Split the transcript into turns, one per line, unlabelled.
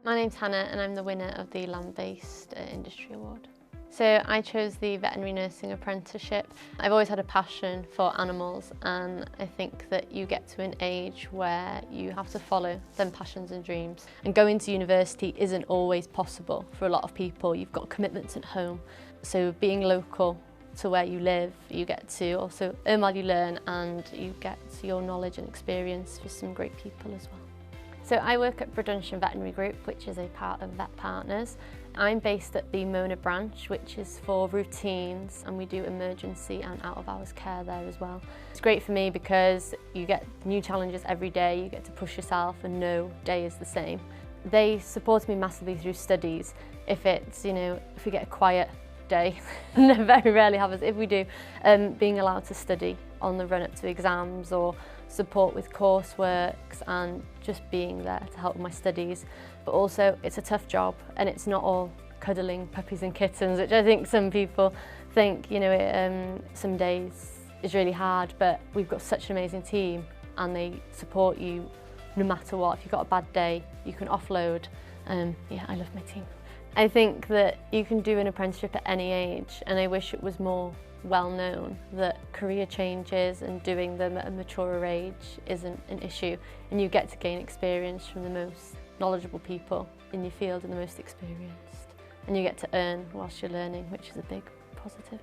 My name's Hannah and I'm the winner of the Landbased Industry Award. So I chose the veterinary nursing apprenticeship. I've always had a passion for animals, and I think that you get to an age where you have to follow them passions and dreams. And going to university isn't always possible for a lot of people. You've got commitments at home. So being local to where you live, you get to also earn while you learn, and you get your knowledge and experience with some great people as well. So I work at Bodrwnsiwn Veterinary Group, which is a part of Vet Partners. I'm based at the Mona branch, which is for routines, and we do emergency and out-of-hours care there as well. It's great for me because you get new challenges every day, you get to push yourself and no day is the same. They support me massively through studies. If it's, if we get a quiet day, very rarely happens, if we do, being allowed to study on the run up to exams or support with courseworks and just being there to help with my studies. But also it's a tough job and it's not all cuddling puppies and kittens, which I think some people think, some days is really hard, but we've got such an amazing team and they support you no matter what. If you've got a bad day, you can offload. Yeah, I love my team. I think that you can do an apprenticeship at any age, and I wish it was more well known that career changes and doing them at a maturer age isn't an issue, and you get to gain experience from the most knowledgeable people in your field and the most experienced, and you get to earn whilst you're learning, which is a big positive.